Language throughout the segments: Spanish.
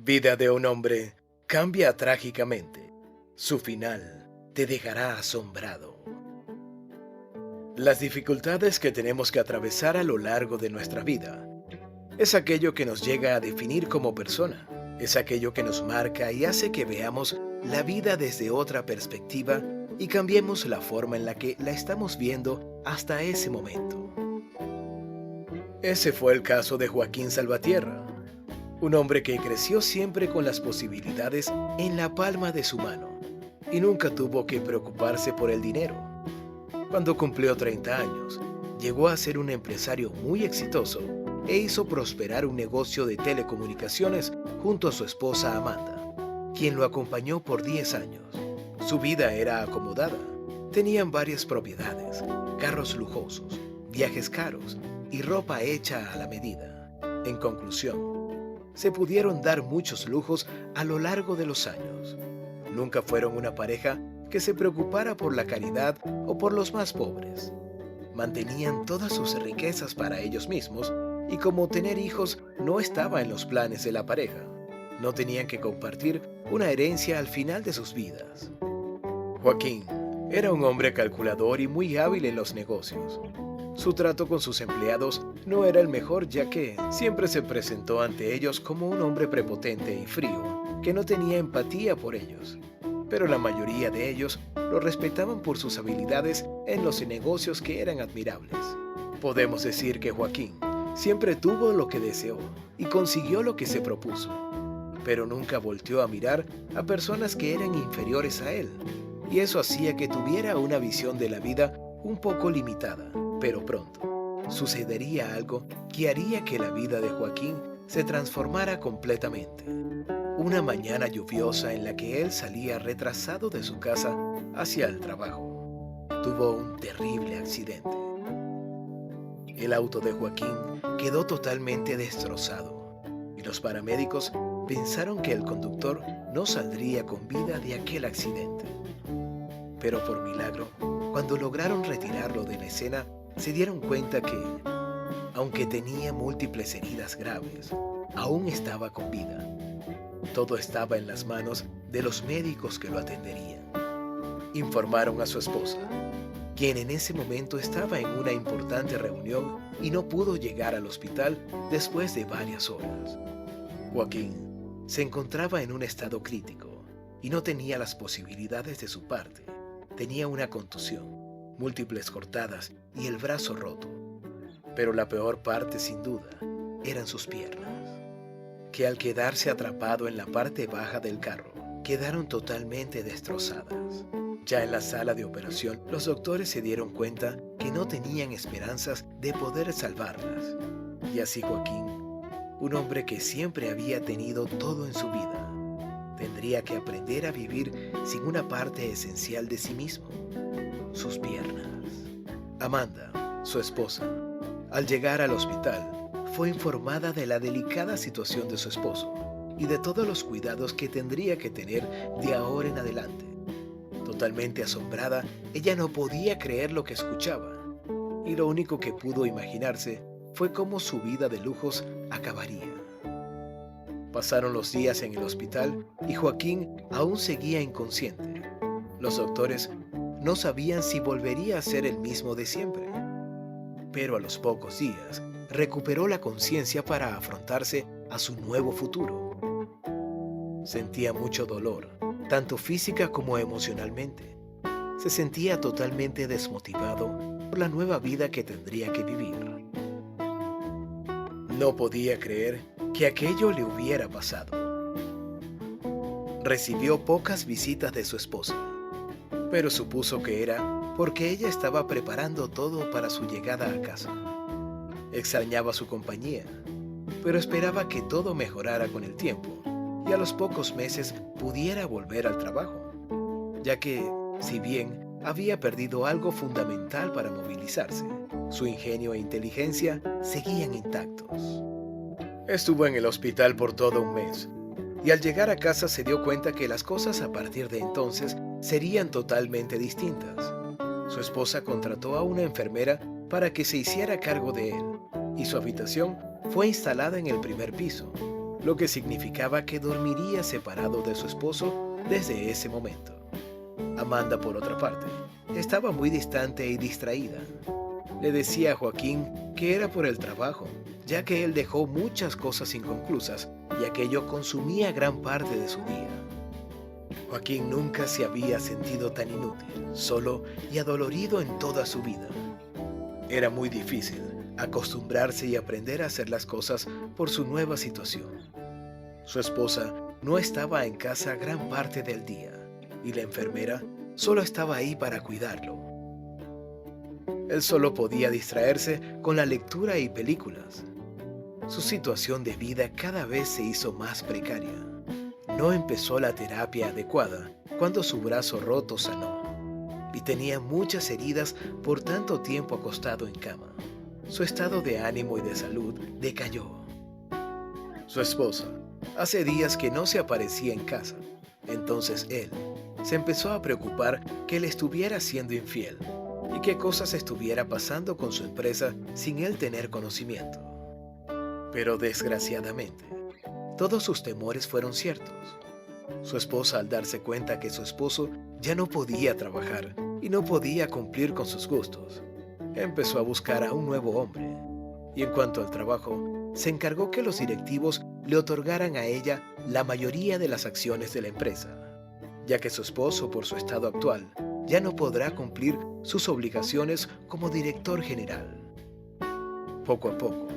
Vida de un hombre cambia trágicamente. Su final te dejará asombrado. Las dificultades que tenemos que atravesar a lo largo de nuestra vida es aquello que nos llega a definir como persona. Es aquello que nos marca y hace que veamos la vida desde otra perspectiva y cambiemos la forma en la que la estamos viendo hasta ese momento. Ese fue el caso de Joaquín Salvatierra, un hombre que creció siempre con las posibilidades en la palma de su mano y nunca tuvo que preocuparse por el dinero. Cuando cumplió 30 años, llegó a ser un empresario muy exitoso e hizo prosperar un negocio de telecomunicaciones junto a su esposa Amanda, quien lo acompañó por 10 años. Su vida era acomodada. Tenían varias propiedades, carros lujosos, viajes caros y ropa hecha a la medida. En conclusión, se pudieron dar muchos lujos a lo largo de los años. Nunca fueron una pareja que se preocupara por la caridad o por los más pobres. Mantenían todas sus riquezas para ellos mismos y como tener hijos no estaba en los planes de la pareja, no tenían que compartir una herencia al final de sus vidas. Joaquín era un hombre calculador y muy hábil en los negocios. Su trato con sus empleados no era el mejor, ya que siempre se presentó ante ellos como un hombre prepotente y frío, que no tenía empatía por ellos. Pero la mayoría de ellos lo respetaban por sus habilidades en los negocios que eran admirables. Podemos decir que Joaquín siempre tuvo lo que deseó y consiguió lo que se propuso, pero nunca volteó a mirar a personas que eran inferiores a él, y eso hacía que tuviera una visión de la vida un poco limitada. Pero pronto sucedería algo que haría que la vida de Joaquín se transformara completamente. Una mañana lluviosa en la que él salía retrasado de su casa hacia el trabajo, tuvo un terrible accidente. El auto de Joaquín quedó totalmente destrozado y los paramédicos pensaron que el conductor no saldría con vida de aquel accidente. Pero por milagro, cuando lograron retirarlo de la escena, se dieron cuenta que, aunque tenía múltiples heridas graves, aún estaba con vida. Todo estaba en las manos de los médicos que lo atenderían. Informaron a su esposa, quien en ese momento estaba en una importante reunión y no pudo llegar al hospital después de varias horas. Joaquín se encontraba en un estado crítico y no tenía las posibilidades de su parte. Tenía una contusión, múltiples cortadas y el brazo roto. Pero la peor parte, sin duda, eran sus piernas, que al quedarse atrapado en la parte baja del carro, quedaron totalmente destrozadas. Ya en la sala de operación, los doctores se dieron cuenta que no tenían esperanzas de poder salvarlas. Y así Joaquín, un hombre que siempre había tenido todo en su vida, tendría que aprender a vivir sin una parte esencial de sí mismo, sus piernas. Amanda, su esposa, al llegar al hospital, fue informada de la delicada situación de su esposo y de todos los cuidados que tendría que tener de ahora en adelante. Totalmente asombrada, ella no podía creer lo que escuchaba, y lo único que pudo imaginarse fue cómo su vida de lujos acabaría. Pasaron los días en el hospital y Joaquín aún seguía inconsciente. Los doctores no sabían si volvería a ser el mismo de siempre, pero a los pocos días recuperó la conciencia para afrontarse a su nuevo futuro. Sentía mucho dolor, tanto física como emocionalmente. Se sentía totalmente desmotivado por la nueva vida que tendría que vivir. No podía creer que aquello le hubiera pasado. Recibió pocas visitas de su esposa, pero supuso que era porque ella estaba preparando todo para su llegada a casa. Extrañaba su compañía, pero esperaba que todo mejorara con el tiempo y a los pocos meses pudiera volver al trabajo, ya que, si bien había perdido algo fundamental para movilizarse, su ingenio e inteligencia seguían intactos. Estuvo en el hospital por todo un mes, y al llegar a casa se dio cuenta que las cosas a partir de entonces serían totalmente distintas. Su esposa contrató a una enfermera para que se hiciera cargo de él, y su habitación fue instalada en el primer piso. lo que significaba que dormiría separado de su esposo desde ese momento. Amanda, por otra parte, estaba muy distante y distraída. Le decía a Joaquín que era por el trabajo, ya que él dejó muchas cosas inconclusas y aquello consumía gran parte de su día. Joaquín nunca se había sentido tan inútil, solo y adolorido en toda su vida. Era muy difícil acostumbrarse y aprender a hacer las cosas por su nueva situación. Su esposa no estaba en casa gran parte del día y la enfermera solo estaba ahí para cuidarlo. Él solo podía distraerse con la lectura y películas. Su situación de vida cada vez se hizo más precaria. No empezó la terapia adecuada cuando su brazo roto sanó y tenía muchas heridas por tanto tiempo acostado en cama. Su estado de ánimo y de salud decayó. Su esposa hace días que no se aparecía en casa, entonces él se empezó a preocupar que le estuviera siendo infiel y qué cosas estuviera pasando con su empresa sin él tener conocimiento. Pero desgraciadamente, todos sus temores fueron ciertos. Su esposa, al darse cuenta que su esposo ya no podía trabajar y no podía cumplir con sus gustos, empezó a buscar a un nuevo hombre. Y en cuanto al trabajo, se encargó que los directivos le otorgaran a ella la mayoría de las acciones de la empresa, ya que su esposo, por su estado actual, ya no podrá cumplir sus obligaciones como director general. Poco a poco,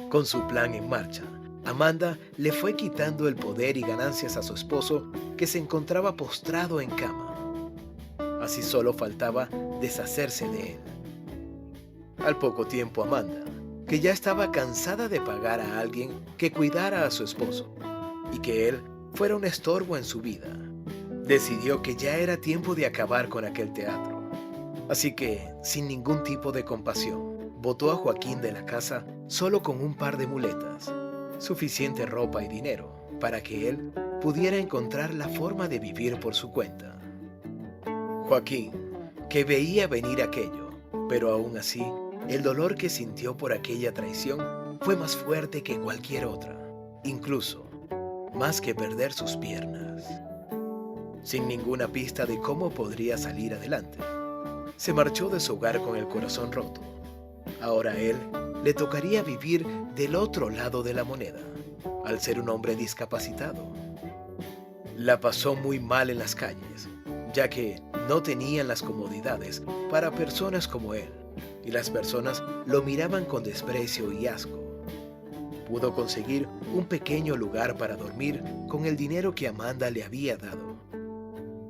con su plan en marcha, Amanda le fue quitando el poder y ganancias a su esposo, que se encontraba postrado en cama. Así solo faltaba deshacerse de él. Al poco tiempo, Amanda, que ya estaba cansada de pagar a alguien que cuidara a su esposo y que él fuera un estorbo en su vida, decidió que ya era tiempo de acabar con aquel teatro. Así que, sin ningún tipo de compasión, botó a Joaquín de la casa solo con un par de muletas, suficiente ropa y dinero para que él pudiera encontrar la forma de vivir por su cuenta. Joaquín, que veía venir aquello, pero aún así, el dolor que sintió por aquella traición fue más fuerte que cualquier otra, incluso más que perder sus piernas. Sin ninguna pista de cómo podría salir adelante, se marchó de su hogar con el corazón roto. Ahora a él le tocaría vivir del otro lado de la moneda, al ser un hombre discapacitado. La pasó muy mal en las calles, ya que no tenían las comodidades para personas como él, y las personas lo miraban con desprecio y asco. Pudo conseguir un pequeño lugar para dormir con el dinero que Amanda le había dado.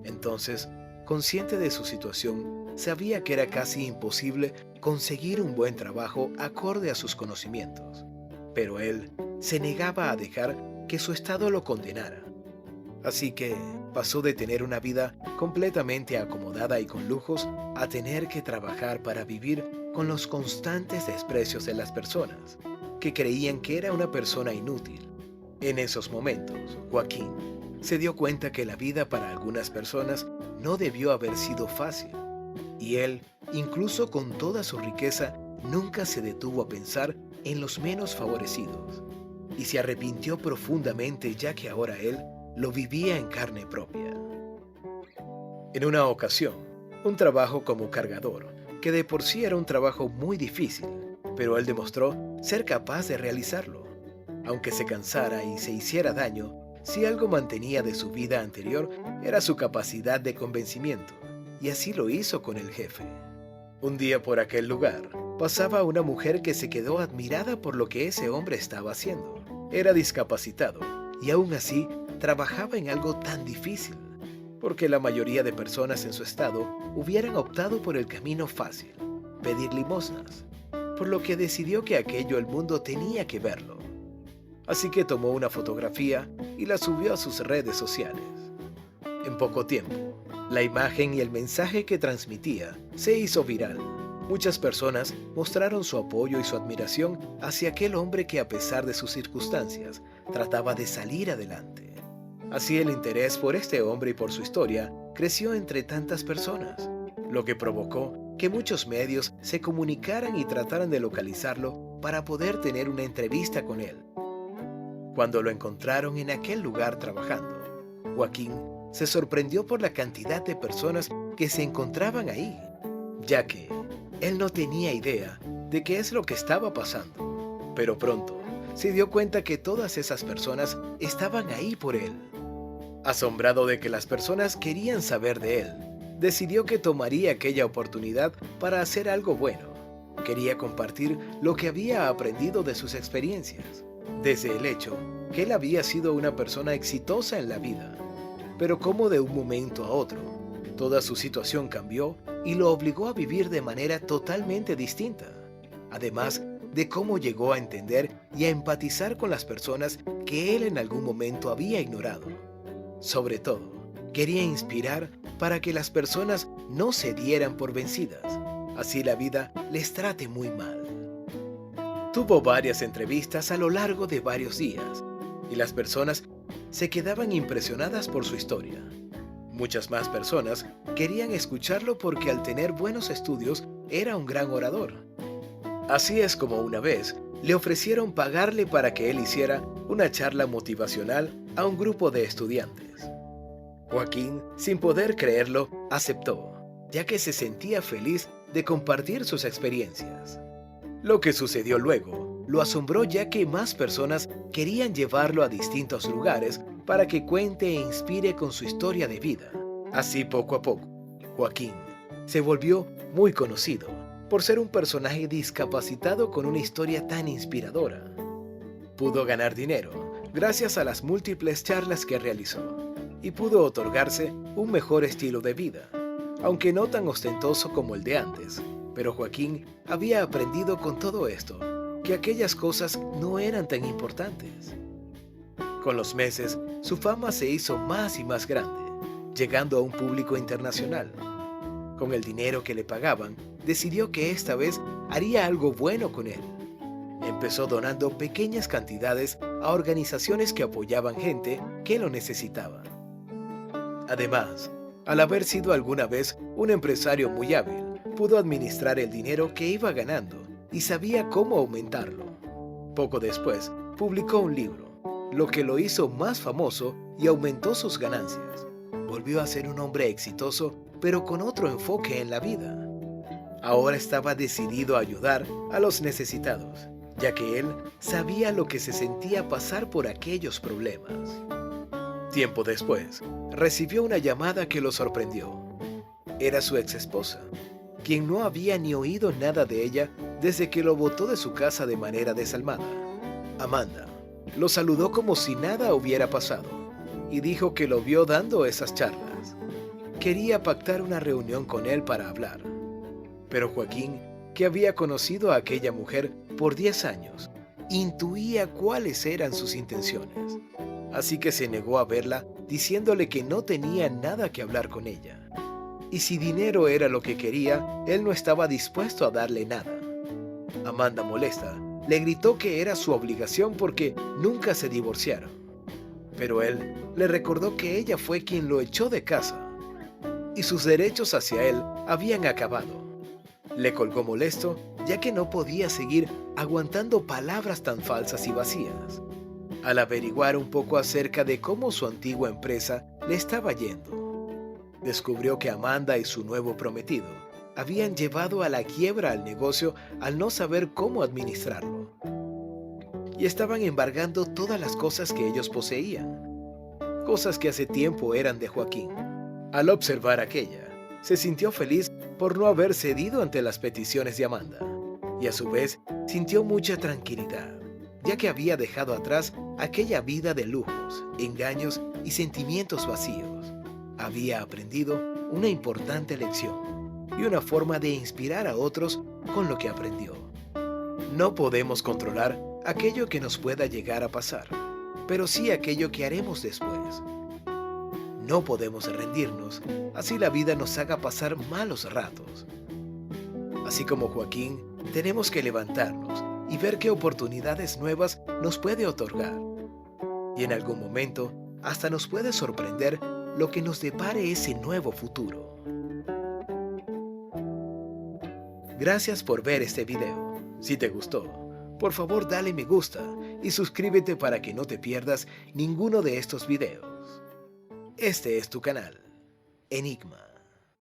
Entonces, consciente de su situación, sabía que era casi imposible conseguir un buen trabajo acorde a sus conocimientos, pero él se negaba a dejar que su estado lo condenara. Así que pasó de tener una vida completamente acomodada y con lujos a tener que trabajar para vivir con los constantes desprecios de las personas, que creían que era una persona inútil. En esos momentos, Joaquín se dio cuenta que la vida para algunas personas no debió haber sido fácil, y él, incluso con toda su riqueza, nunca se detuvo a pensar en los menos favorecidos, y se arrepintió profundamente, ya que ahora él lo vivía en carne propia. En una ocasión, un trabajo como cargador, que de por sí era un trabajo muy difícil, pero él demostró ser capaz de realizarlo. Aunque se cansara y se hiciera daño, si algo mantenía de su vida anterior era su capacidad de convencimiento, y así lo hizo con el jefe. Un día por aquel lugar, pasaba una mujer que se quedó admirada por lo que ese hombre estaba haciendo. Era discapacitado, y aún así trabajaba en algo tan difícil, porque la mayoría de personas en su estado hubieran optado por el camino fácil, pedir limosnas, por lo que decidió que aquello el mundo tenía que verlo. Así que tomó una fotografía y la subió a sus redes sociales. En poco tiempo, la imagen y el mensaje que transmitía se hizo viral. Muchas personas mostraron su apoyo y su admiración hacia aquel hombre que, a pesar de sus circunstancias, trataba de salir adelante. Así el interés por este hombre y por su historia creció entre tantas personas, lo que provocó que muchos medios se comunicaran y trataran de localizarlo para poder tener una entrevista con él. Cuando lo encontraron en aquel lugar trabajando, Joaquín se sorprendió por la cantidad de personas que se encontraban ahí, ya que él no tenía idea de qué es lo que estaba pasando. Pero pronto se dio cuenta que todas esas personas estaban ahí por él. Asombrado de que las personas querían saber de él, decidió que tomaría aquella oportunidad para hacer algo bueno. Quería compartir lo que había aprendido de sus experiencias, desde el hecho que él había sido una persona exitosa en la vida, pero como de un momento a otro, toda su situación cambió y lo obligó a vivir de manera totalmente distinta, además de cómo llegó a entender y a empatizar con las personas que él en algún momento había ignorado. Sobre todo, quería inspirar para que las personas no se dieran por vencidas, así la vida les trate muy mal. Tuvo varias entrevistas a lo largo de varios días, y las personas se quedaban impresionadas por su historia. Muchas más personas querían escucharlo porque al tener buenos estudios era un gran orador. Así es como una vez le ofrecieron pagarle para que él hiciera una charla motivacional a un grupo de estudiantes. Joaquín, sin poder creerlo, aceptó, ya que se sentía feliz de compartir sus experiencias. Lo que sucedió luego lo asombró, ya que más personas querían llevarlo a distintos lugares para que cuente e inspire con su historia de vida. Así, poco a poco, Joaquín se volvió muy conocido por ser un personaje discapacitado con una historia tan inspiradora. Pudo ganar dinero gracias a las múltiples charlas que realizó y pudo otorgarse un mejor estilo de vida, aunque no tan ostentoso como el de antes. Pero Joaquín había aprendido con todo esto que aquellas cosas no eran tan importantes. Con los meses, su fama se hizo más y más grande, llegando a un público internacional. Con el dinero que le pagaban, decidió que esta vez haría algo bueno con él. Empezó donando pequeñas cantidades a organizaciones que apoyaban gente que lo necesitaba. Además, al haber sido alguna vez un empresario muy hábil, pudo administrar el dinero que iba ganando y sabía cómo aumentarlo. Poco después, publicó un libro, lo que lo hizo más famoso y aumentó sus ganancias. Volvió a ser un hombre exitoso, pero con otro enfoque en la vida. Ahora estaba decidido a ayudar a los necesitados, ya que él sabía lo que se sentía pasar por aquellos problemas. Tiempo después, recibió una llamada que lo sorprendió. Era su exesposa, quien no había ni oído nada de ella desde que lo botó de su casa de manera desalmada. Amanda lo saludó como si nada hubiera pasado y dijo que lo vio dando esas charlas. Quería pactar una reunión con él para hablar. Pero Joaquín, que había conocido a aquella mujer por 10 años, intuía cuáles eran sus intenciones. Así que se negó a verla, diciéndole que no tenía nada que hablar con ella. Y si dinero era lo que quería, él no estaba dispuesto a darle nada. Amanda, molesta, le gritó que era su obligación porque nunca se divorciaron. Pero él le recordó que ella fue quien lo echó de casa y sus derechos hacia él habían acabado. Le colgó molesto, ya que no podía seguir aguantando palabras tan falsas y vacías. Al averiguar un poco acerca de cómo su antigua empresa le estaba yendo, descubrió que Amanda y su nuevo prometido habían llevado a la quiebra al negocio al no saber cómo administrarlo. Y estaban embargando todas las cosas que ellos poseían, cosas que hace tiempo eran de Joaquín. Al observar aquella, se sintió feliz por no haber cedido ante las peticiones de Amanda, y a su vez sintió mucha tranquilidad, ya que había dejado atrás aquella vida de lujos, engaños y sentimientos vacíos. Había aprendido una importante lección y una forma de inspirar a otros con lo que aprendió. No podemos controlar aquello que nos pueda llegar a pasar, pero sí aquello que haremos después. No podemos rendirnos, así la vida nos haga pasar malos ratos. Así como Joaquín, tenemos que levantarnos y ver qué oportunidades nuevas nos puede otorgar. Y en algún momento, hasta nos puede sorprender lo que nos depare ese nuevo futuro. Gracias por ver este video. Si te gustó, por favor dale me gusta y suscríbete para que no te pierdas ninguno de estos videos. Este es tu canal, Enigma.